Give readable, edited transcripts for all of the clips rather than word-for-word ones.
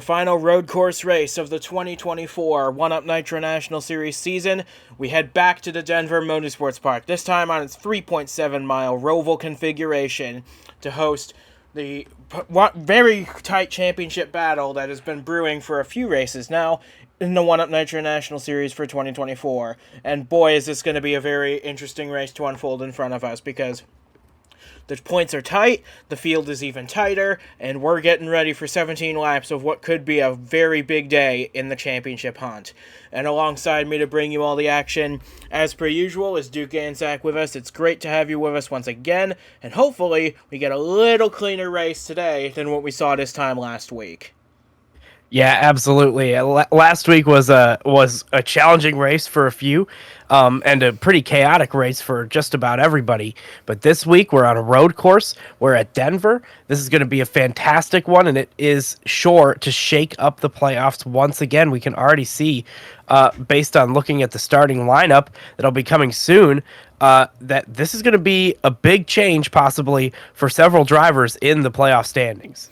the final road course race of the 2024 1UP Nitro National Series season, we head back to the Denver Motorsports Park, this time on its 3.7-mile Roval configuration, to host the very tight championship battle that has been brewing for a few races now in the 1UP Nitro National Series for 2024. And boy, is this going to be a very interesting race to unfold in front of us, because the points are tight, the field is even tighter, and we're getting ready for 17 laps of what could be a very big day in the championship hunt. And alongside me to bring you all the action, as per usual, is Duke Anzac with us. It's great to have you with us once again, and hopefully we get a little cleaner race today than what we saw this time last week. Yeah, absolutely. Last week was a challenging race for a few, and a pretty chaotic race for just about everybody. But this week we're on a road course. We're at Denver. This is going to be a fantastic one, and it is sure to shake up the playoffs once again. We can already see, based on looking at the starting lineup that'll be coming soon, that this is going to be a big change possibly for several drivers in the playoff standings.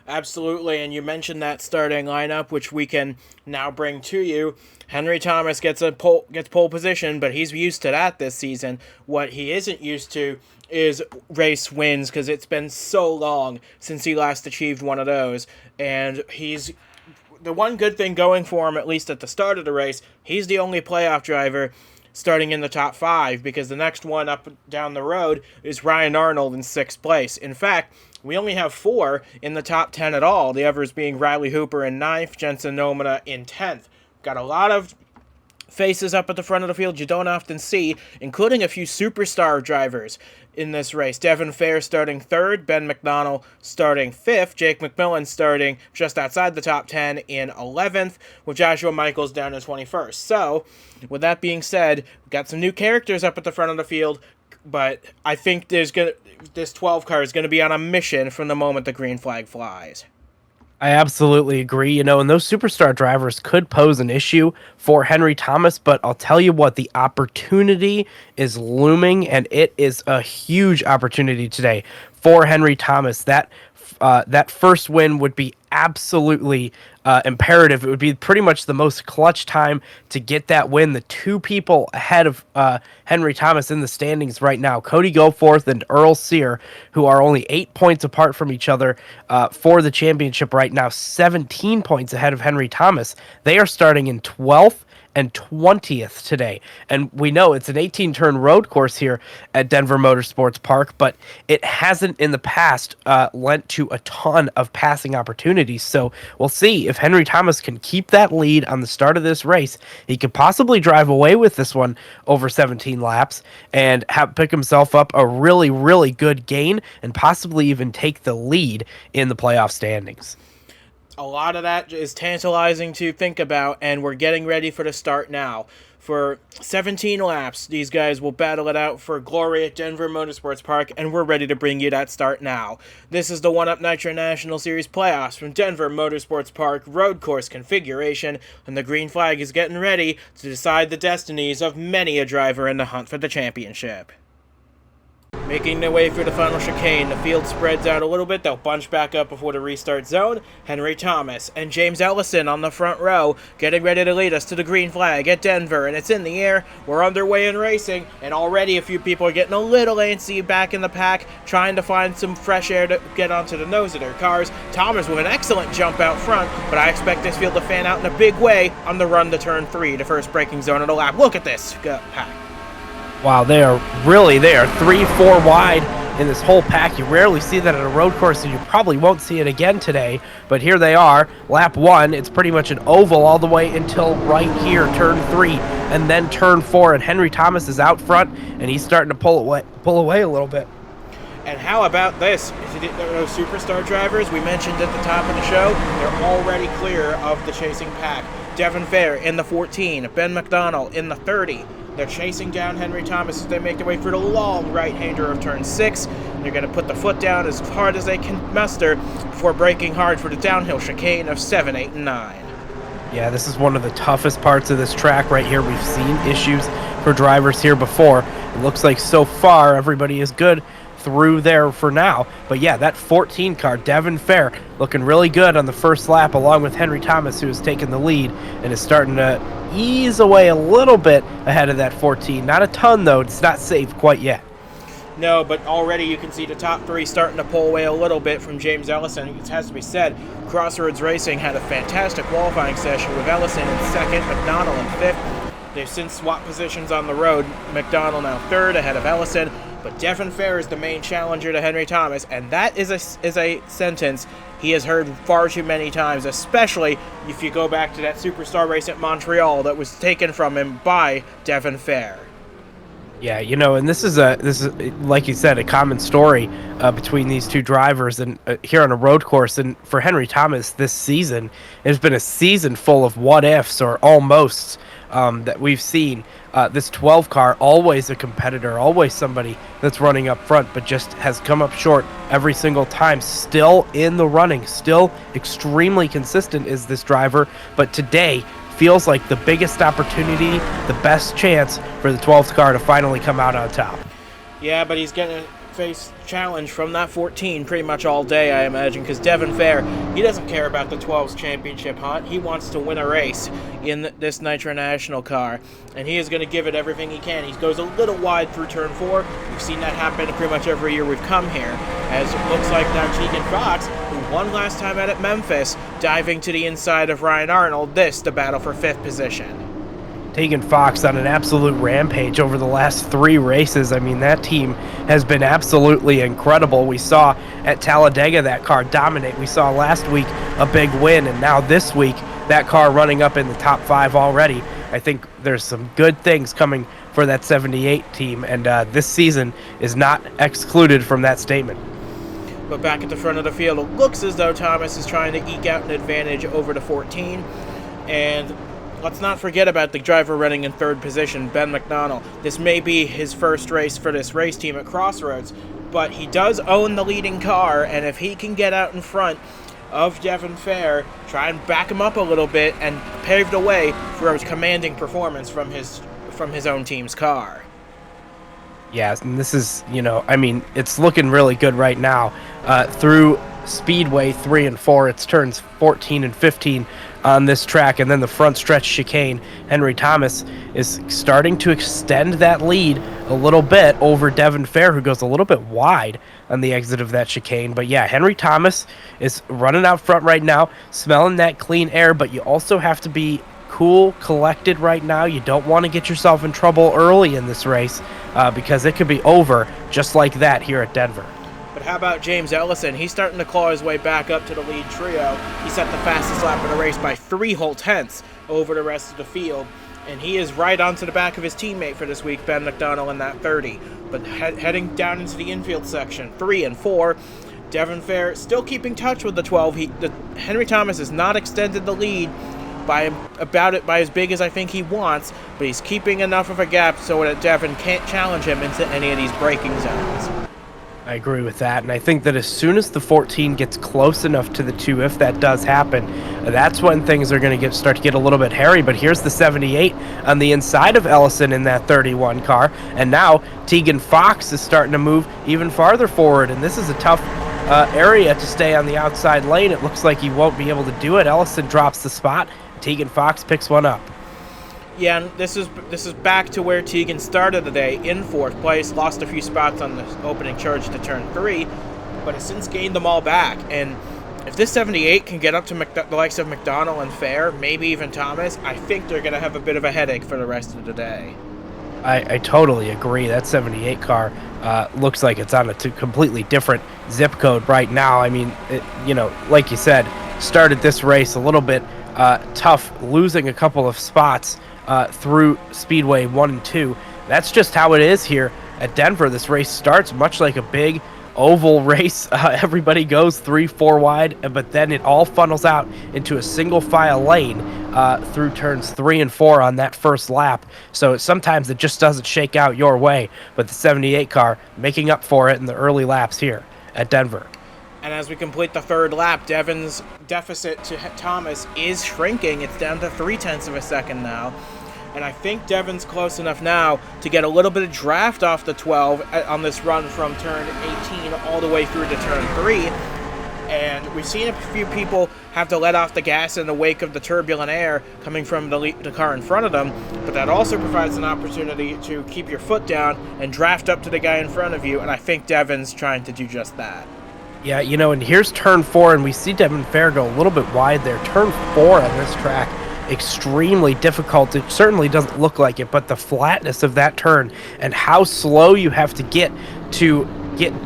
Absolutely, and you mentioned that starting lineup, which we can now bring to you. Henry Thomas gets pole position, but he's used to that this season. What he isn't used to is race wins, because it's been so long since he last achieved one of those. And he's the one good thing going for him, at least at the start of the race, he's the only playoff driver starting in the top 5, because the next one up down the road is Ryan Arnold in 6th place. In fact, we only have 4 in the top 10 at all, the others being Riley Hooper in 9th, Jensen Nomina in 10th. Got a lot of faces up at the front of the field you don't often see, including a few superstar drivers in this race. Devin Fair starting 3rd, Ben McDonnell starting 5th, Jake McMillan starting just outside the top 10 in 11th, with Joshua Michaels down in 21st. So, with that being said, we've got some new characters up at the front of the field, but I think this 12 car is going to be on a mission from the moment the green flag flies. I absolutely agree, and those superstar drivers could pose an issue for Henry Thomas, but I'll tell you what, the opportunity is looming, and it is a huge opportunity today for Henry Thomas. That first win would be absolutely imperative. It would be pretty much the most clutch time to get that win. The 2 people ahead of Henry Thomas in the standings right now, Cody Goforth and Earl Sear, who are only 8 points apart from each other for the championship right now, 17 points ahead of Henry Thomas. They are starting in 12th and 20th today. And we know it's an 18-turn road course here at Denver Motorsports Park, but it hasn't in the past lent to a ton of passing opportunities. So we'll see if Henry Thomas can keep that lead on the start of this race. He could possibly drive away with this one over 17 laps and pick himself up a really, really good gain and possibly even take the lead in the playoff standings. A lot of that is tantalizing to think about, and we're getting ready for the start now. For 17 laps, these guys will battle it out for glory at Denver Motorsports Park, and we're ready to bring you that start now. This is the 1UP Nitro National Series playoffs from Denver Motorsports Park road course configuration, and the green flag is getting ready to decide the destinies of many a driver in the hunt for the championship. Making their way through the final chicane, the field spreads out a little bit. They'll bunch back up before the restart zone. Henry Thomas and James Ellison on the front row, getting ready to lead us to the green flag at Denver, and it's in the air. We're underway in racing, and already a few people are getting a little antsy back in the pack, trying to find some fresh air to get onto the nose of their cars. Thomas with an excellent jump out front, but I expect this field to fan out in a big way on the run to turn 3, the first braking zone of the lap. Look at this pack. Wow, they are 3-4 wide in this whole pack. You rarely see that at a road course, and you probably won't see it again today. But here they are, lap 1. It's pretty much an oval all the way until right here, turn 3, and then turn 4. And Henry Thomas is out front, and he's starting to pull away a little bit. And how about this? Those superstar drivers we mentioned at the top of the show, they're already clear of the chasing pack. Devin Fair in the 14, Ben McDonnell in the 30. They're chasing down Henry Thomas as they make their way through the long right-hander of turn 6. They're going to put the foot down as hard as they can muster before braking hard for the downhill chicane of 7, 8, and 9. Yeah, this is one of the toughest parts of this track right here. We've seen issues for drivers here before. It looks like so far everybody is good through there for now. But yeah, that 14 car, Devin Fair, looking really good on the first lap, along with Henry Thomas, who has taken the lead and is starting to ease away a little bit ahead of that 14. Not a ton, though. It's not safe quite yet. No, but already you can see the top three starting to pull away a little bit from James Ellison. It has to be said, Crossroads Racing had a fantastic qualifying session with Ellison in second, McDonald in fifth. They've since swapped positions on the road. McDonald now third ahead of Ellison, but Devin Fair is the main challenger to Henry Thomas, and that is a sentence he has heard far too many times, especially if you go back to that superstar race at Montreal that was taken from him by Devin Fair. Yeah, and this is like you said, a common story between these two drivers, and here on a road course. And for Henry Thomas, this season has been a season full of what ifs or almosts that we've seen. This 12 car, always a competitor, always somebody that's running up front, but just has come up short every single time. Still in the running, still extremely consistent is this driver, but today feels like the biggest opportunity, the best chance for the 12th car to finally come out on top. Yeah, but he's going to face challenge from that 14 pretty much all day, I imagine, because Devin Fair, he doesn't care about the 12's championship hunt. He wants to win a race in this Nitro National car, and he is going to give it everything he can. He goes a little wide through turn 4. We've seen that happen pretty much every year we've come here, as it looks like now Tegan Fox, who won last time out at Memphis, diving to the inside of Ryan Arnold, the battle for 5th position. Tegan Fox on an absolute rampage over the last 3 races. I mean, that team has been absolutely incredible. We saw at Talladega that car dominate. We saw last week a big win, and now this week that car running up in the top 5 already. I think there's some good things coming for that 78 team, and this season is not excluded from that statement. But back at the front of the field, it looks as though Thomas is trying to eke out an advantage over the 14, and let's not forget about the driver running in 3rd position, Ben McDonald. This may be his first race for this race team at Crossroads, but he does own the leading car, and if he can get out in front of Devin Fair, try and back him up a little bit, and pave the way for a commanding performance from his own team's car. Yeah, and this is, it's looking really good right now. Through Speedway 3 and 4, it's turns 14 and 15 on this track, and then the front stretch chicane. Henry Thomas is starting to extend that lead a little bit over Devin Fair, who goes a little bit wide on the exit of that chicane. But yeah, Henry Thomas is running out front right now, smelling that clean air, but you also have to be cool, collected right now. You don't want to get yourself in trouble early in this race because it could be over just like that here at Denver. But how about James Ellison? He's starting to claw his way back up to the lead trio. He set the fastest lap of the race by 3 whole tenths over the rest of the field, and he is right onto the back of his teammate for this week, Ben McDonald, in that 30. But heading down into the infield section, 3 and 4, Devin Fair still keeping touch with the 12. Henry Thomas has not extended the lead by as big as I think he wants, but he's keeping enough of a gap so that Devin can't challenge him into any of these braking zones. I agree with that, and I think that as soon as the 14 gets close enough to the 2, if that does happen, that's when things are going to start to get a little bit hairy. But here's the 78 on the inside of Ellison in that 31 car, and now Tegan Fox is starting to move even farther forward, and this is a tough area to stay on the outside lane. It looks like he won't be able to do it. Ellison drops the spot. Tegan Fox picks one up. Yeah, and this is back to where Tegan started the day, in 4th place, lost a few spots on the opening charge to turn 3, but has since gained them all back. And if this 78 can get up to the likes of McDonald and Fair, maybe even Thomas, I think they're going to have a bit of a headache for the rest of the day. I totally agree. That 78 car looks like it's on a completely different zip code right now. I mean, like you said, started this race a little bit tough, losing a couple of spots through Speedway 1 and 2. That's just how it is here at Denver. This race starts much like a big oval race. Everybody goes 3-4 wide, but then it all funnels out into a single file lane through turns 3 and 4 on that first lap. So sometimes it just doesn't shake out your way, but the 78 car making up for it in the early laps here at Denver. And as we complete the 3rd lap, Devin's deficit to Thomas is shrinking. It's down to 0.3 of a second now. and I think Devin's close enough now to get a little bit of draft off the 12 on this run from turn 18 all the way through to turn 3. And we've seen a few people have to let off the gas in the wake of the turbulent air coming from the car in front of them, but that also provides an opportunity to keep your foot down and draft up to the guy in front of you, and I think Devin's trying to do just that. Yeah, and here's turn 4, and we see Devin Fair go a little bit wide there. Turn 4 on this track, extremely difficult. It certainly doesn't look like it, but the flatness of that turn and how slow you have to get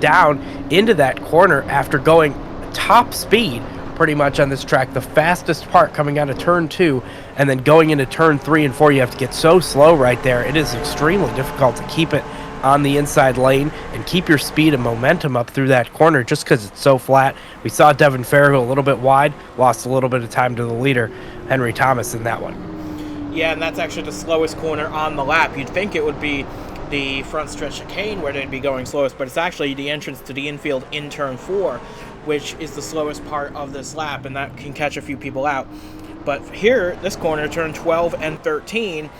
down into that corner after going top speed pretty much on this track, the fastest part coming out of turn 2 and then going into turn 3 and 4, you have to get so slow right there. It is extremely difficult to keep it on the inside lane and keep your speed and momentum up through that corner just because it's so flat. We saw Devin Fair go a little bit wide, lost a little bit of time to the leader, Henry Thomas, in that one. Yeah, and that's actually the slowest corner on the lap. You'd think it would be the front stretch chicane where they'd be going slowest, but it's actually the entrance to the infield in turn 4, which is the slowest part of this lap, and that can catch a few people out. But here, this corner, turn 12 and 13,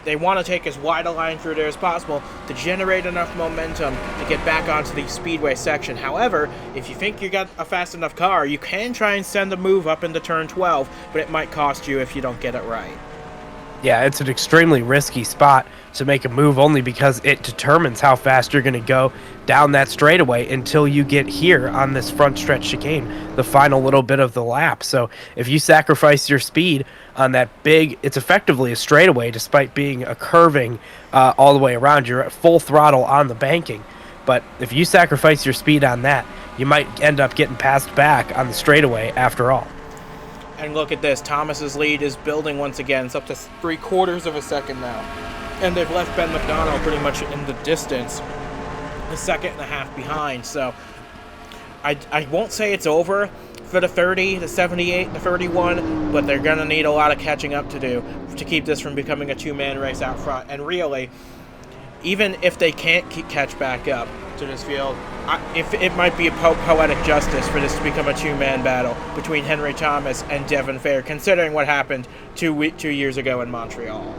they want to take as wide a line through there as possible to generate enough momentum to get back onto the speedway section. However, if you think you got a fast enough car, you can try and send a move up into turn 12, but it might cost you if you don't get it right. Yeah, it's an extremely risky spot to make a move only because it determines how fast you're going to go down that straightaway until you get here on this front stretch chicane, the final little bit of the lap. So if you sacrifice your speed on that it's effectively a straightaway despite being a curving all the way around. You're at full throttle on the banking. But if you sacrifice your speed on that, you might end up getting passed back on the straightaway after all. And look at this, Thomas's lead is building once again. It's up to 3/4 of a second now. And they've left Ben McDonald pretty much in the distance, a second and a half behind. So I won't say it's over for the 30, the 78, the 31, but they're going to need a lot of catching up to do to keep this from becoming a two-man race out front. And really, even if they can't catch back up to this field, if it might be a poetic justice for this to become a two-man battle between Henry Thomas and Devin Fair, considering what happened 2 years ago in Montreal.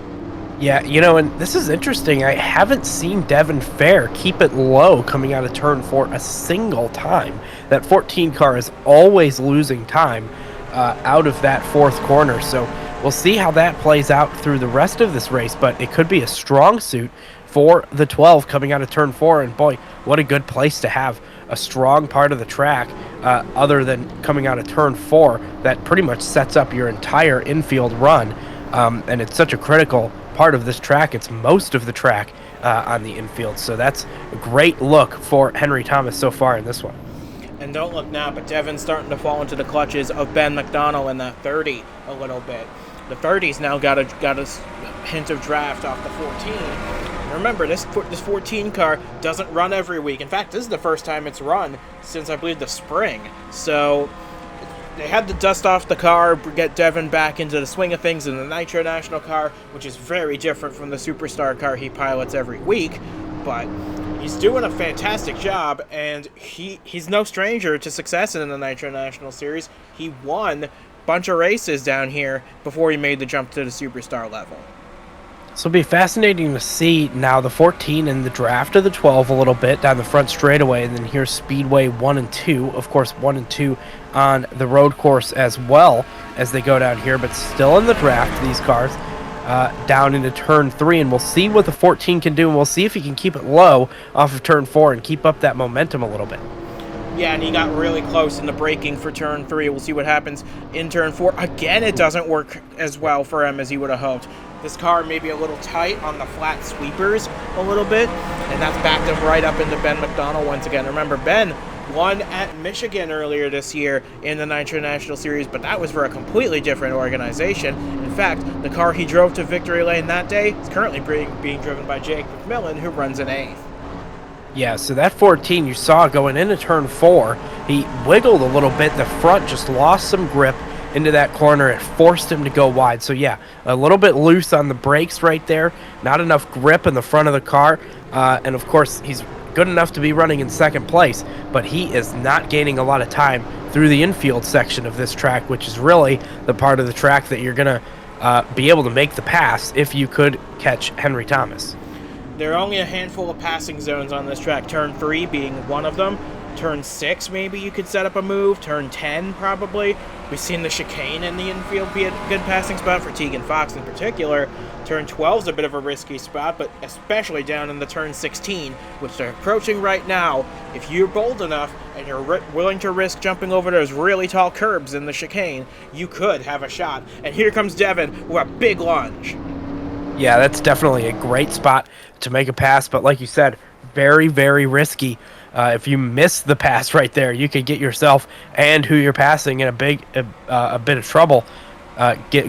Yeah, and this is interesting. I haven't seen Devin Fair keep it low coming out of turn 4 a single time. That 14 car is always losing time out of that fourth corner. So we'll see how that plays out through the rest of this race, but it could be a strong suit for the 12 coming out of turn 4. And boy, what a good place to have a strong part of the track other than coming out of turn 4 that pretty much sets up your entire infield run. And it's such a critical part of this track. It's most of the track on the infield. So that's a great look for Henry Thomas so far in this one. And don't look now, but Devin's starting to fall into the clutches of Ben McDonald in that 30 a little bit. The 30's now got a hint of draft off the 14. And remember, this 14 car doesn't run every week. In fact, this is the first time it's run since, I believe, the spring. So they had to dust off the car, get Devin back into the swing of things in the Nitro National car, which is very different from the Superstar car he pilots every week. But he's doing a fantastic job, and he's no stranger to success in the Nitro National Series. He won a bunch of races down here before he made the jump to the Superstar level. So it'll be fascinating to see now the 14 and the draft of the 12 a little bit down the front straightaway, and then here's Speedway 1 and 2. Of course, 1 and 2 on the road course as well as they go down here, but still in the draft, these cars down into turn 3, and we'll see what the 14 can do, and we'll see if he can keep it low off of turn 4 and keep up that momentum a little bit. Yeah, and he got really close in the braking for turn 3. We'll see what happens in turn 4. Again, it doesn't work as well for him as he would have hoped. This car may be a little tight on the flat sweepers a little bit, and that's backed him right up into Ben McDonald once again. Remember, Ben won at Michigan earlier this year in the Nitro National Series, but that was for a completely different organization. In fact, the car he drove to victory lane that day is currently being driven by Jake McMillan, who runs an 8th. Yeah, so that 14 you saw going into turn 4, he wiggled a little bit. The front just lost some grip into that corner. It forced him to go wide. So yeah, a little bit loose on the brakes right there. Not enough grip in the front of the car. And of course, he's good enough to be running in second place, but he is not gaining a lot of time through the infield section of this track, which is really the part of the track that you're going to be able to make the pass if you could catch Henry Thomas. There are only a handful of passing zones on this track, turn 3 being one of them. Turn 6, maybe you could set up a move. Turn 10, probably. We've seen the chicane in the infield be a good passing spot for Tegan Fox in particular. Turn 12 is a bit of a risky spot, but especially down in the turn 16, which they're approaching right now. If you're bold enough and you're willing to risk jumping over those really tall curbs in the chicane, you could have a shot. And here comes Devin with a big lunge. Yeah, that's definitely a great spot to make a pass, but like you said, very, very risky. If you miss the pass right there, you could get yourself and who you're passing in a bit of trouble.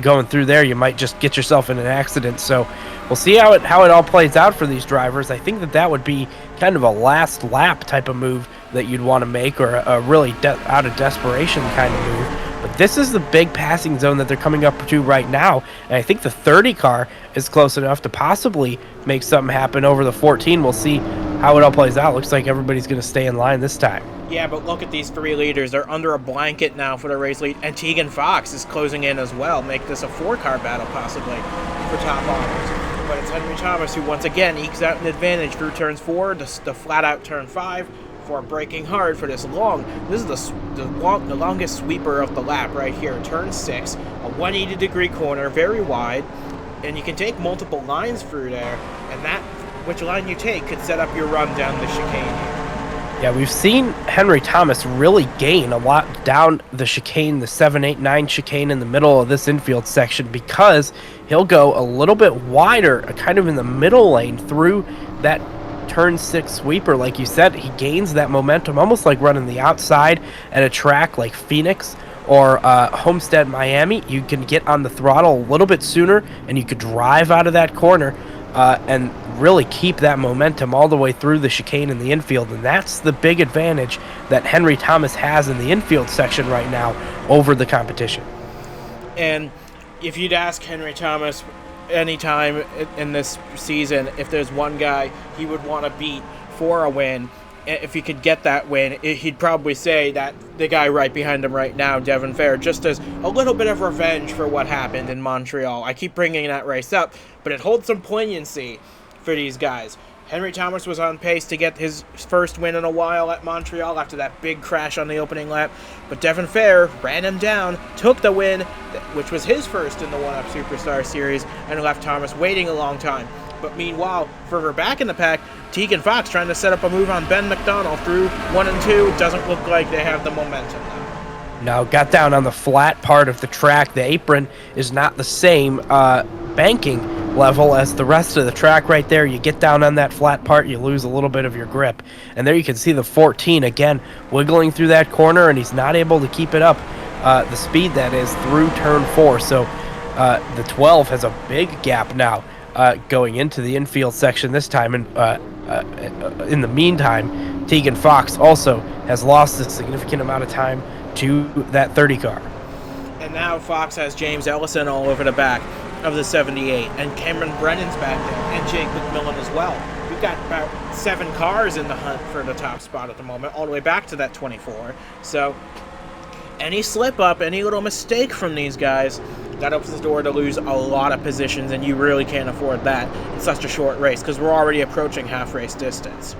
Going through there, you might just get yourself in an accident. So we'll see how it all plays out for these drivers. I think that would be kind of a last lap type of move that you'd want to make, or a really out of desperation kind of move. But this is the big passing zone that they're coming up to right now, and I think the 30 car is close enough to possibly make something happen over the 14. We'll see how it all plays out. Looks like everybody's going to stay in line this time. Yeah, but look at these 3 leaders. They're under a blanket now for the race lead, and Tegan Fox is closing in as well. Make this a 4-car battle possibly for top honors. But it's Henry Thomas who once again ekes out an advantage through turns 4, the flat-out turn 5, before braking hard for this long. This is the longest sweeper of the lap right here. Turn 6, a 180-degree corner, very wide, and you can take multiple lines through there, and that which line you take could set up your run down the chicane here. Yeah, we've seen Henry Thomas really gain a lot down the chicane, the 7, 8, 9 chicane in the middle of this infield section, because he'll go a little bit wider, kind of in the middle lane through that turn 6 sweeper. Like you said, he gains that momentum, almost like running the outside at a track like Phoenix or Homestead, Miami. You can get on the throttle a little bit sooner, and you could drive out of that corner and really keep that momentum all the way through the chicane in the infield. And that's the big advantage that Henry Thomas has in the infield section right now over the competition. And if you'd ask Henry Thomas anytime in this season if there's one guy he would want to beat for a win, if he could get that win, he'd probably say that the guy right behind him right now, Devin Fair, just as a little bit of revenge for what happened in Montreal. I keep bringing that race up, but it holds some poignancy for these guys. Henry Thomas was on pace to get his first win in a while at Montreal after that big crash on the opening lap, but Devin Fair ran him down, took the win, which was his first in the 1-Up Superstar Series, and left Thomas waiting a long time. But meanwhile, further back in the pack, Tegan Fox trying to set up a move on Ben McDonald through 1 and 2. Doesn't look like they have the momentum now. Now, got down on the flat part of the track. The apron is not the same banking level as the rest of the track right there. You get down on that flat part, you lose a little bit of your grip. And there you can see the 14 again wiggling through that corner, and he's not able to keep it up the speed that is through turn 4. So the 12 has a big gap now going into the infield section this time. And in the meantime, Tegan Fox also has lost a significant amount of time to that 30 car. And now Fox has James Ellison all over the back of the 78, and Cameron Brennan's back there, and Jake McMillan as well. We've got about 7 cars in the hunt for the top spot at the moment, all the way back to that 24. So any slip up, any little mistake from these guys, that opens the door to lose a lot of positions, and you really can't afford that in such a short race, because we're already approaching half race distance.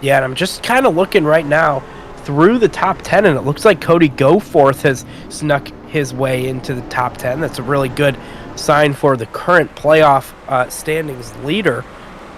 Yeah, and I'm just kind of looking right now through the top 10, and it looks like Cody Goforth has snuck his way into the top 10. That's a really good sign for the current playoff standings leader.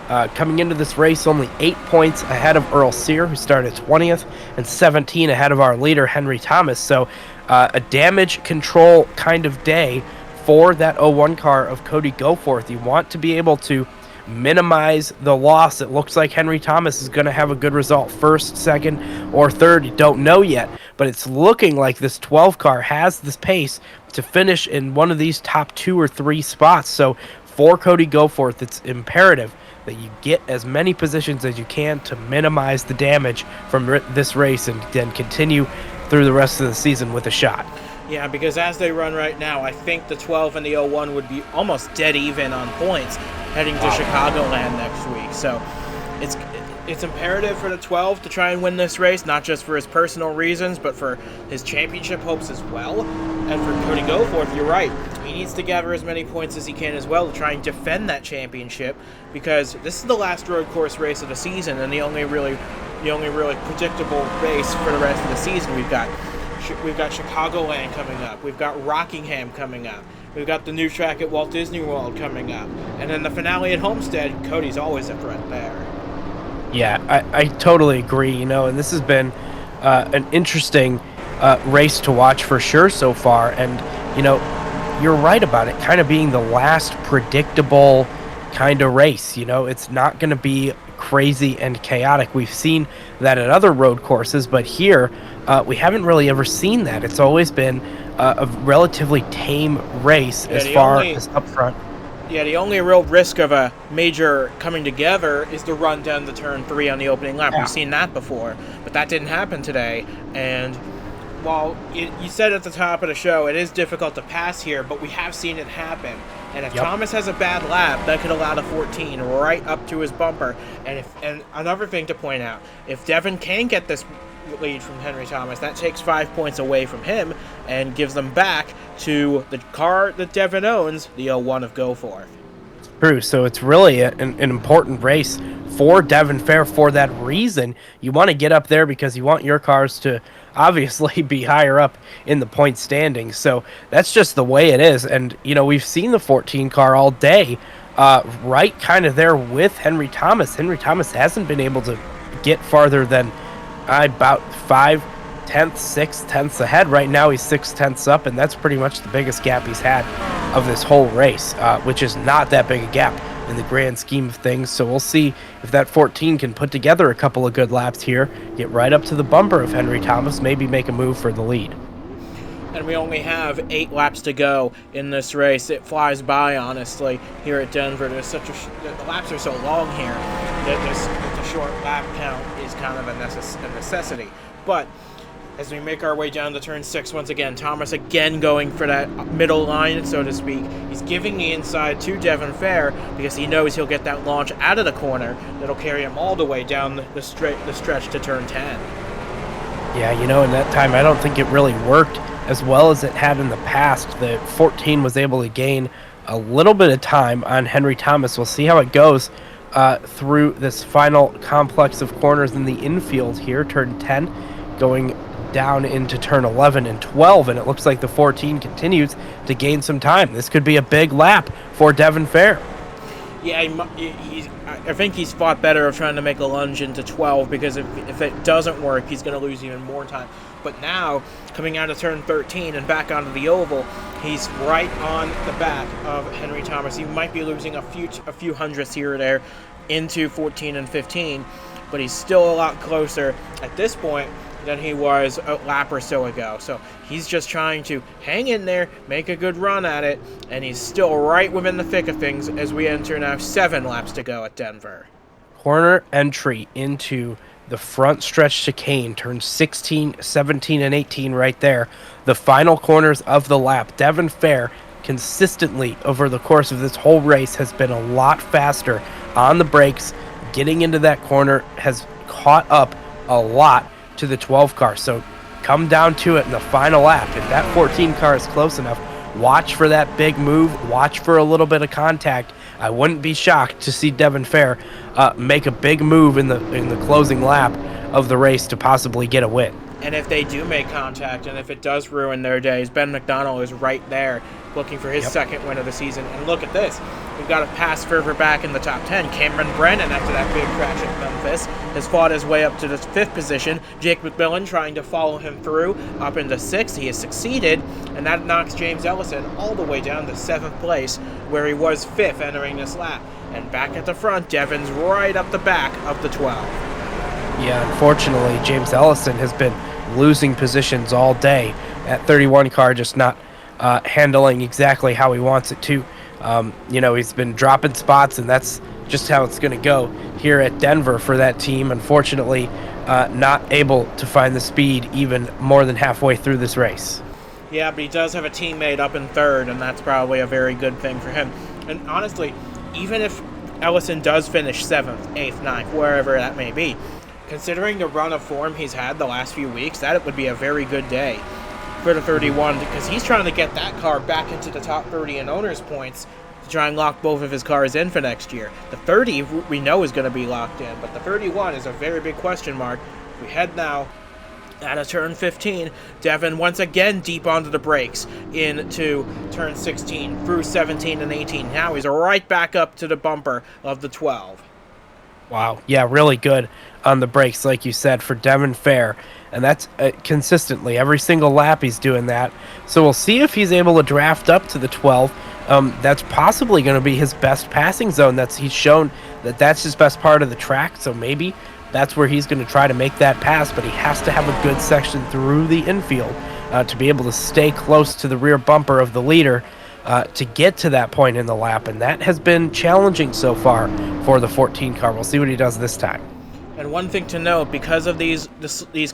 Coming into this race, only 8 points ahead of Earl Sear, who started 20th, and 17 ahead of our leader, Henry Thomas. So a damage control kind of day for that 01 car of Cody Goforth. You want to be able to minimize the loss. It looks like Henry Thomas is going to have a good result first, second, or third. You don't know yet, but it's looking like this 12 car has this pace to finish in one of these top 2 or 3 spots. So for Cody Goforth, it's imperative that you get as many positions as you can to minimize the damage from this race, and then continue through the rest of the season with a shot. Yeah, because as they run right now, I think the 12 and the 01 would be almost dead even on points heading to Chicagoland next week. So it's imperative for the 12 to try and win this race, not just for his personal reasons, but for his championship hopes as well. And for Cody Goforth, you're right. he needs to gather as many points as he can as well to try and defend that championship, because this is the last road course race of the season and the only really predictable race for the rest of the season. We've got Chicagoland coming up. We've got Rockingham coming up. We've got the new track at Walt Disney World coming up. And then the finale at Homestead. Cody's always a threat there. Yeah, I totally agree, and this has been an interesting race to watch for sure so far. And, you're right about it kind of being the last predictable kind of race. It's not going to be crazy and chaotic. We've seen that at other road courses, but here we haven't really ever seen that. It's always been a relatively tame race as far as up front. Yeah, the only real risk of a major coming together is the run down to turn 3 on the opening lap. Yeah. We've seen that before, but that didn't happen today. And while you said at the top of the show, it is difficult to pass here, but we have seen it happen. And if Thomas has a bad lap, that could allow the 14 right up to his bumper. And another thing to point out, if Devin can get this lead from Henry Thomas, that takes 5 points away from him and gives them back to the car that Devin owns, the 01 of Goforth. True, so it's really an important race for Devin Fair for that reason. You want to get up there because you want your cars to obviously be higher up in the point standings. So that's just the way it is. And, we've seen the 14 car all day, right kind of there with Henry Thomas. Henry Thomas hasn't been able to get farther than about 5 tenths, 6 tenths ahead. Right now he's 6 tenths up, and that's pretty much the biggest gap he's had of this whole race, which is not that big a gap in the grand scheme of things. So we'll see if that 14 can put together a couple of good laps here, get right up to the bumper of Henry Thomas, maybe make a move for the lead. And we only have 8 laps to go in this race. It flies by, honestly, here at Denver. The laps are so long here that the short lap count is kind of a necessity. But as we make our way down to turn 6 once again, Thomas again going for that middle line, so to speak. He's giving the inside to Devin Fair because he knows he'll get that launch out of the corner that'll carry him all the way down the stretch to turn 10. Yeah, in that time, I don't think it really worked as well as it had in the past. The 14 was able to gain a little bit of time on Henry Thomas. We'll see how it goes through this final complex of corners in the infield here. Turn 10 going down into turn 11 and 12, and it looks like the 14 continues to gain some time. This could be a big lap for Devin Fair. Yeah, I think he's fought better of trying to make a lunge into 12, because if it doesn't work, he's going to lose even more time. But now, coming out of turn 13 and back onto the oval, he's right on the back of Henry Thomas. He might be losing a few hundredths here or there into 14 and 15, but he's still a lot closer at this point than he was a lap or so ago. So he's just trying to hang in there, make a good run at it, and he's still right within the thick of things as we enter now 7 laps to go at Denver. Corner entry into the front stretch chicane, turns 16, 17, and 18 right there. The final corners of the lap. Devin Fair consistently over the course of this whole race has been a lot faster on the brakes. Getting into that corner has caught up a lot to the 12 car. So come down to it in the final lap. If that 14 car is close enough, watch for that big move, watch for a little bit of contact. I wouldn't be shocked to see Devin Fair make a big move in the closing lap of the race to possibly get a win. And if they do make contact, and if it does ruin their days, Ben McDonald is right there looking for his second win of the season. And look at this. We've got a pass further back in the top 10. Cameron Brennan, after that big crash at Memphis, has fought his way up to the 5th position. Jake McMillan trying to follow him through up into 6th. He has succeeded, and that knocks James Ellison all the way down to 7th place, where he was 5th entering this lap. And back at the front, Devin's right up the back of the 12. Yeah, unfortunately, James Ellison has been losing positions all day. That 31 car just not handling exactly how he wants it to. He's been dropping spots, and that's just how it's going to go here at Denver for that team. Unfortunately, not able to find the speed even more than halfway through this race. Yeah, but he does have a teammate up in 3rd, and that's probably a very good thing for him. And honestly, even if Ellison does finish 7th, 8th, 9th, wherever that may be, considering the run of form he's had the last few weeks, that would be a very good day for the 31 because he's trying to get that car back into the top 30 in owners points to try and lock both of his cars in for next year. The 30 we know is going to be locked in, but the 31 is a very big question mark. We head now out of turn 15. Devin once again deep onto the brakes into turn 16 through 17 and 18. Now he's right back up to the bumper of the 12. Wow. Yeah, really good on the brakes, like you said, for Devin Fair. And that's consistently. Every single lap he's doing that. So we'll see if he's able to draft up to the 12. That's possibly going to be his best passing zone. He's shown that's his best part of the track. So maybe that's where he's going to try to make that pass. But he has to have a good section through the infield to be able to stay close to the rear bumper of the leader to get to that point in the lap. And that has been challenging so far for the 14 car. We'll see what he does this time. And one thing to note, because of these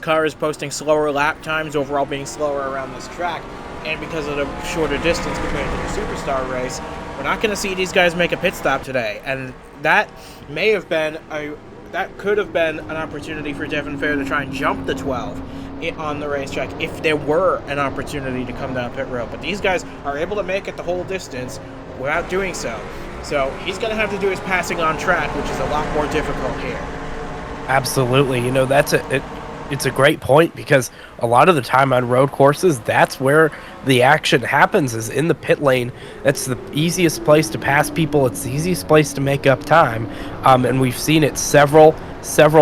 cars posting slower lap times, overall being slower around this track, and because of the shorter distance compared to the Superstar race, we're not going to see these guys make a pit stop today. And that could have been an opportunity for Devin Fair to try and jump the 12 on the racetrack if there were an opportunity to come down pit road. But these guys are able to make it the whole distance without doing so. So he's going to have to do his passing on track, which is a lot more difficult here. Absolutely. It's a great point because a lot of the time on road courses, that's where the action happens, is in the pit lane. That's the easiest place to pass people. It's the easiest place to make up time. And we've seen it several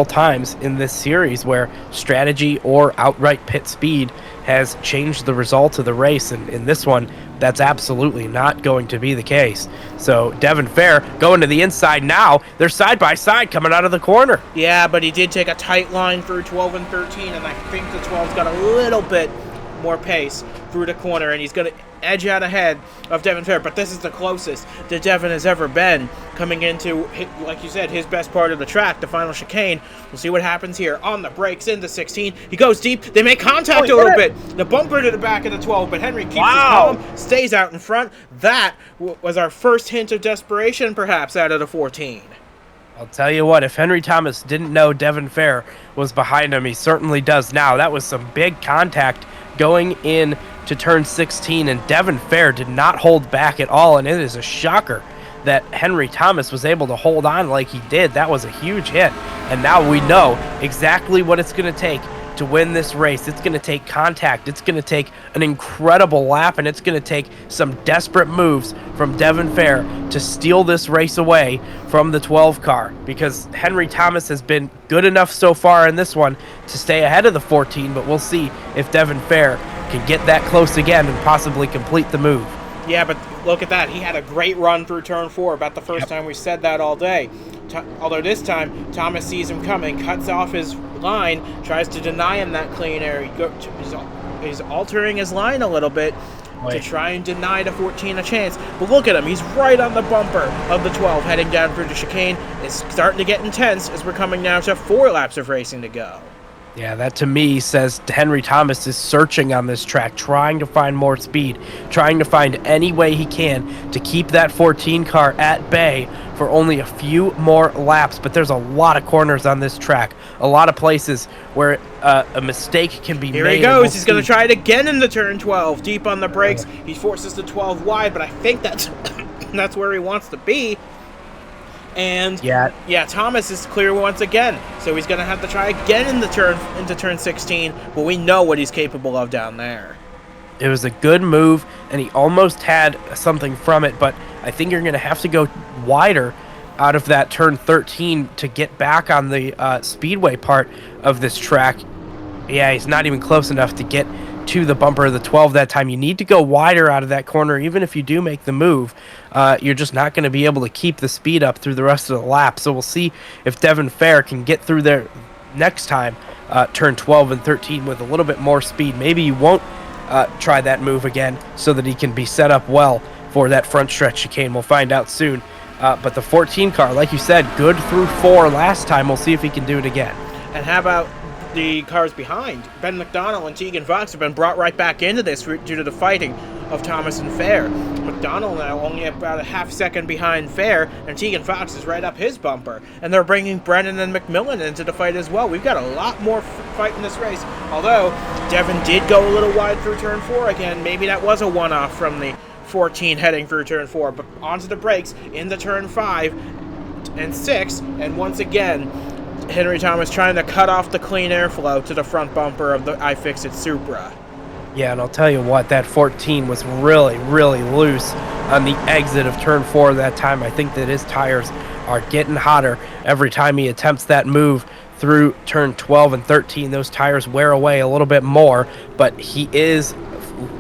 times in this series where strategy or outright pit speed has changed the result of the race. And in this one, that's absolutely not going to be the case. So Devin Fair going to the inside now. They're side by side coming out of the corner. Yeah, but he did take a tight line through 12 and 13, and I think the 12's got a little bit more pace through the corner, and he's going to edge out ahead of Devin Fair. But this is the closest that Devin has ever been coming into, like you said, his best part of the track, the final chicane. We'll see what happens here on the brakes into 16. He goes deep. They make contact a little bit. The bumper to the back of the 12, but Henry keeps his calm, stays out in front. That was our first hint of desperation, perhaps, out of the 14. I'll tell you what, if Henry Thomas didn't know Devin Fair was behind him, he certainly does now. That was some big contact going in to turn 16, and Devin Fair did not hold back at all, and it is a shocker that Henry Thomas was able to hold on like he did. That was a huge hit, and now we know exactly what it's going to take to win this race. It's going to take contact. It's going to take an incredible lap, and it's going to take some desperate moves from Devin Fair to steal this race away from the 12 car, because Henry Thomas has been good enough so far in this one to stay ahead of the 14, but we'll see if Devin Fair can get that close again and possibly complete the move. Yeah, but look at that. He had a great run through turn 4, about the first time we said that all day. Although this time, Thomas sees him coming, cuts off his line, tries to deny him that clean air. He's altering his line a little bit to try and deny the 14 a chance. But look at him. He's right on the bumper of the 12 heading down through the chicane. It's starting to get intense as we're coming now to 4 laps of racing to go. Yeah, that to me says Henry Thomas is searching on this track, trying to find more speed, trying to find any way he can to keep that 14 car at bay for only a few more laps. But there's a lot of corners on this track, a lot of places where a mistake can be made. Here he goes. He's going to try it again in the turn 12, deep on the brakes. He forces the 12 wide, but I think that's where he wants to be. And yeah, Thomas is clear once again, so he's going to have to try again into turn 16, but we know what he's capable of down there. It was a good move, and he almost had something from it, but I think you're going to have to go wider out of that turn 13 to get back on the speedway part of this track. Yeah, he's not even close enough to get to the bumper of the 12 that time. You need to go wider out of that corner. Even if you do make the move, you're just not going to be able to keep the speed up through the rest of the lap. So we'll see if Devin Fair can get through there next time, turn 12 and 13 with a little bit more speed. Maybe he won't try that move again so that he can be set up well for that front stretch chicane. We'll find out soon. But the 14 car, like you said, good through 4 last time. We'll see if he can do it again. And how about the cars behind? Ben McDonnell and Tegan Fox have been brought right back into this due to the fighting of Thomas and Fair. McDonald now only about a half second behind Fair, and Tegan Fox is right up his bumper. And they're bringing Brennan and McMillan into the fight as well. We've got a lot more fight in this race. Although Devin did go a little wide through turn 4 again. Maybe that was a one-off from the 14 heading through turn 4. But onto the brakes into turn 5 and 6. And once again, Henry Thomas trying to cut off the clean airflow to the front bumper of the iFixit Supra. Yeah, and I'll tell you what, that 14 was really, really loose on the exit of turn 4 that time. I think that his tires are getting hotter every time he attempts that move through turn 12 and 13. Those tires wear away a little bit more, but he is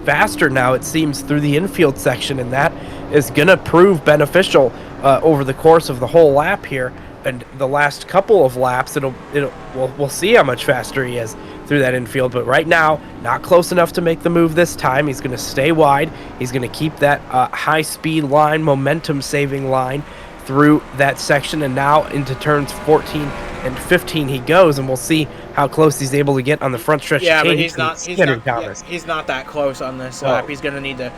faster now, it seems, through the infield section, and that is going to prove beneficial over the course of the whole lap here. And the last couple of laps, we'll see how much faster he is through that infield. But right now, not close enough to make the move this time. He's going to stay wide. He's going to keep that high-speed line, momentum-saving line through that section. And now into turns 14 and 15 he goes, and we'll see how close he's able to get on the front stretch. Yeah, but he's not that close on this lap. He's going to need to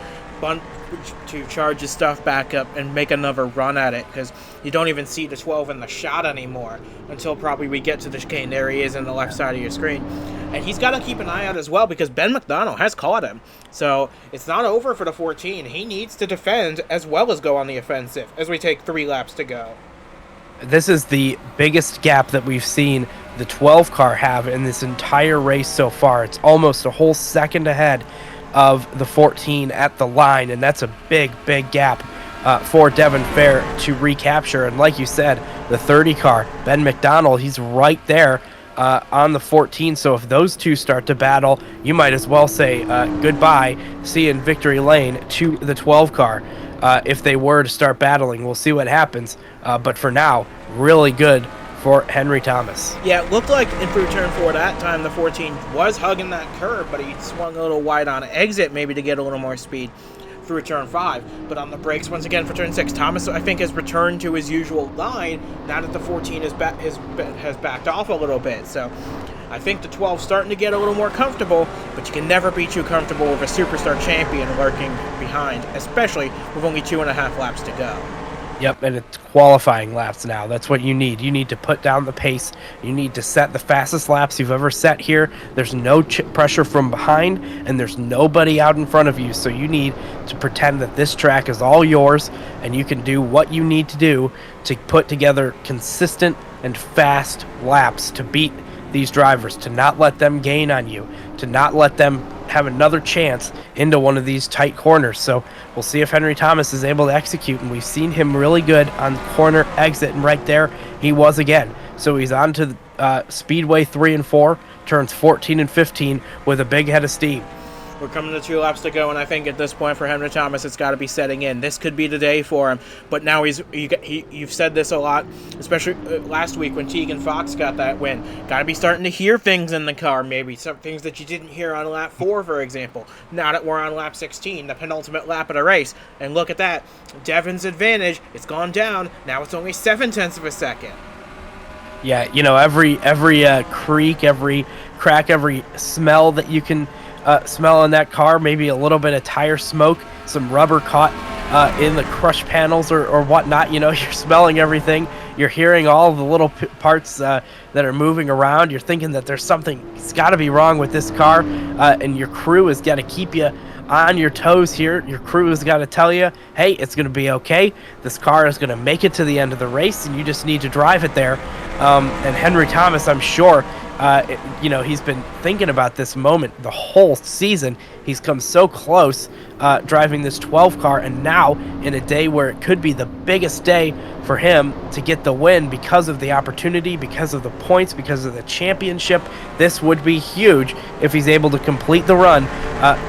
charge his stuff back up and make another run at it, because you don't even see the 12 in the shot anymore until probably we get to the chicane. There he is on the left side of your screen. And he's got to keep an eye out as well, because Ben McDonald has caught him. So it's not over for the 14. He needs to defend as well as go on the offensive as we take 3 laps to go. This is the biggest gap that we've seen the 12 car have in this entire race so far. It's almost a whole second ahead of the 14 at the line, and that's a big gap for Devin Fair to recapture. And like you said, the 30 car, Ben McDonald, he's right there on the 14. So if those two start to battle, you might as well say goodbye, see you in victory lane to the 12 car. If they were to start battling, we'll see what happens. But for now, really good for Henry Thomas. Yeah, it looked like in through turn 4 that time the 14 was hugging that curb, but he swung a little wide on exit maybe to get a little more speed through turn 5. But on the brakes once again for turn 6, Thomas I think has returned to his usual line now that the 14 has backed off a little bit. So I think the 12's starting to get a little more comfortable, but you can never be too comfortable with a superstar champion lurking behind, especially with only 2.5 laps to go. Yep, and it's qualifying laps now. That's what you need. You need to put down the pace. You need to set the fastest laps you've ever set here. There's no pressure from behind, and there's nobody out in front of you. So you need to pretend that this track is all yours, and you can do what you need to do to put together consistent and fast laps to beat these drivers, to not let them gain on you, to not let them have another chance into one of these tight corners. So we'll see if Henry Thomas is able to execute, and we've seen him really good on corner exit, and right there he was again. So he's on to Speedway 3 and 4, turns 14 and 15 with a big head of steam. We're coming to 2 laps to go, and I think at this point for Henry Thomas, it's got to be setting in. This could be the day for him, but now you've said this a lot, especially last week when Tegan Fox got that win. Got to be starting to hear things in the car, maybe some things that you didn't hear on lap 4, for example. Now that we're on lap 16, the penultimate lap of the race, and look at that, Devin's advantage, it's gone down. Now it's only 0.7 of a second. Yeah, you know, every creak, every crack, every smell that you can smell in that car, maybe a little bit of tire smoke, some rubber caught in the crush panels or whatnot. You know, you're smelling everything. You're hearing all the little parts that are moving around. You're thinking that there's something's got to be wrong with this car, and your crew has got to keep you on your toes here. Your crew has got to tell you, hey, it's going to be okay. This car is going to make it to the end of the race, and you just need to drive it there. And Henry Thomas, I'm sure, he's been thinking about this moment the whole season. He's come so close driving this 12 car, and now in a day where it could be the biggest day for him to get the win because of the opportunity, because of the points, because of the championship. This would be huge if he's able to complete the run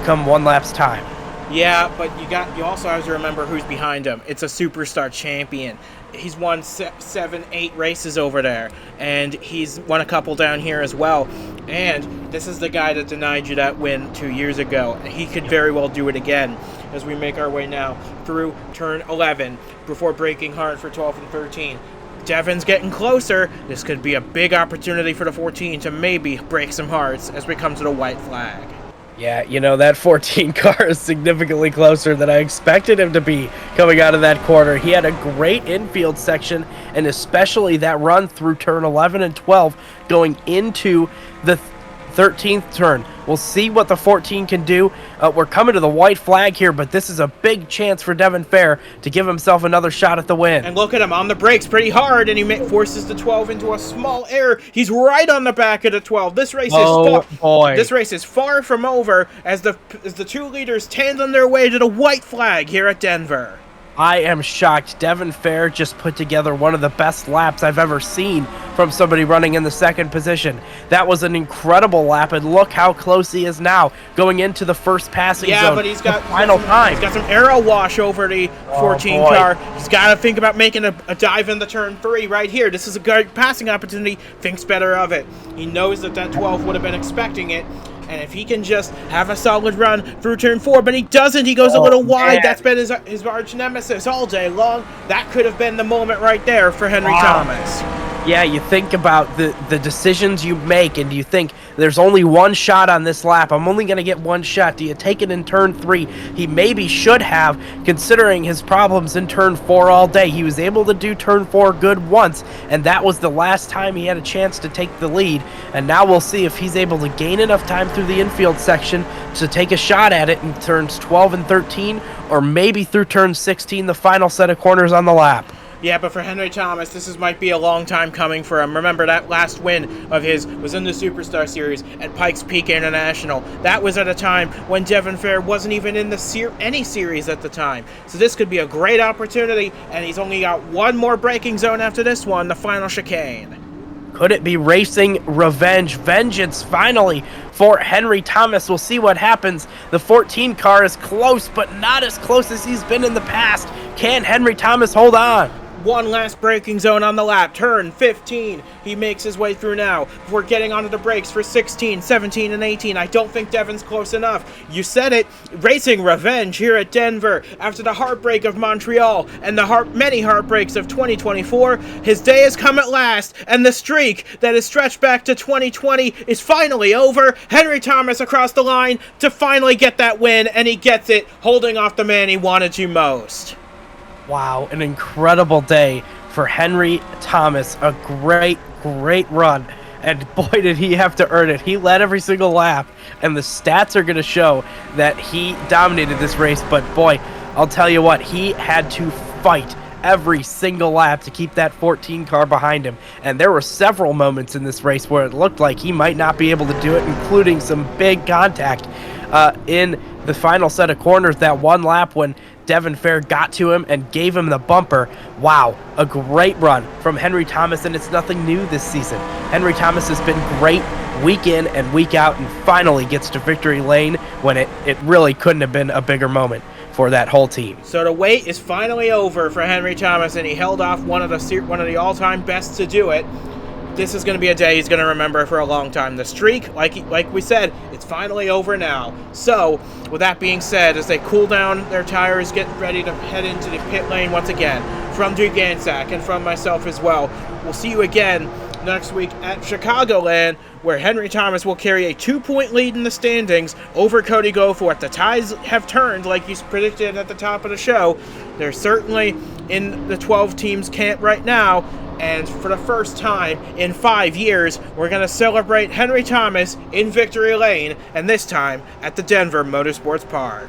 come one lap's time. Yeah, but you also have to remember who's behind him. It's a superstar champion. He's won 7-8 races over there, and he's won a couple down here as well. And this is the guy that denied you that win 2 years ago. He could very well do it again as we make our way now through turn 11 before braking hard for 12 and 13. Devin's getting closer. This could be a big opportunity for the 14 to maybe break some hearts as we come to the white flag. Yeah, that 14 car is significantly closer than I expected him to be coming out of that corner. He had a great infield section, and especially that run through turn 11 and 12 going into the 13th turn. We'll see what the 14 can do. We're coming to the white flag here, but this is a big chance for Devin Fair to give himself another shot at the win. And look at him on the brakes pretty hard, and he forces the 12 into a small error. He's right on the back of the 12. This race is far from over as the two leaders tandem their way to the white flag here at Denver. I am shocked. Devin Fair just put together one of the best laps I've ever seen from somebody running in the second position. That was an incredible lap, and look how close he is now going into the first passing zone. Yeah, but he's got some aero wash over the 14 car. He's got to think about making a dive into turn 3 right here. This is a good passing opportunity. Thinks better of it. He knows that 12 would have been expecting it. And if he can just have a solid run through turn 4, but he doesn't, he goes a little wide. That's been his arch nemesis all day long. That could have been the moment right there for Henry Thomas. Yeah, you think about the decisions you make, and you think there's only one shot on this lap. I'm only going to get one shot. Do you take it in turn 3? He maybe should have, considering his problems in turn 4 all day. He was able to do turn 4 good once, and that was the last time he had a chance to take the lead. And now we'll see if he's able to gain enough time through the infield section to take a shot at it in turns 12 and 13, or maybe through turn 16, the final set of corners on the lap. Yeah, but for Henry Thomas, this might be a long time coming for him. Remember, that last win of his was in the Superstar Series at Pikes Peak International. That was at a time when Devin Fair wasn't even in any series at the time. So this could be a great opportunity, and he's only got one more braking zone after this one, the final chicane. Could it be racing revenge? Vengeance, finally, for Henry Thomas. We'll see what happens. The 14 car is close, but not as close as he's been in the past. Can Henry Thomas hold on? One last braking zone on the lap. Turn 15. He makes his way through now. We're getting onto the brakes for 16, 17, and 18. I don't think Devin's close enough. You said it. Racing revenge here at Denver. After the heartbreak of Montreal and the many heartbreaks of 2024, his day has come at last, and the streak that is stretched back to 2020 is finally over. Henry Thomas across the line to finally get that win, and he gets it, holding off the man he wanted to most. Wow, an incredible day for Henry Thomas. A great, great run. And boy, did he have to earn it. He led every single lap, and the stats are going to show that he dominated this race. But boy, I'll tell you what, he had to fight every single lap to keep that 14 car behind him. And there were several moments in this race where it looked like he might not be able to do it, including some big contact in the final set of corners. That one lap when Devin Fair got to him and gave him the bumper. Wow, a great run from Henry Thomas, and it's nothing new this season. Henry Thomas has been great week in and week out, and finally gets to victory lane when it really couldn't have been a bigger moment for that whole team. So the wait is finally over for Henry Thomas, and he held off one of the all-time bests to do it. This is going to be a day he's going to remember for a long time. The streak, like we said, it's finally over now. So, with that being said, as they cool down their tires, get ready to head into the pit lane once again, from Duke Gansack and from myself as well, we'll see you again next week at Chicagoland, where Henry Thomas will carry a 2-point lead in the standings over Cody Goforth. The ties have turned, like you predicted at the top of the show. They're certainly in the 12 teams camp right now. And for the first time in 5 years, we're going to celebrate Henry Thomas in victory lane, and this time at the Denver Motorsports Park.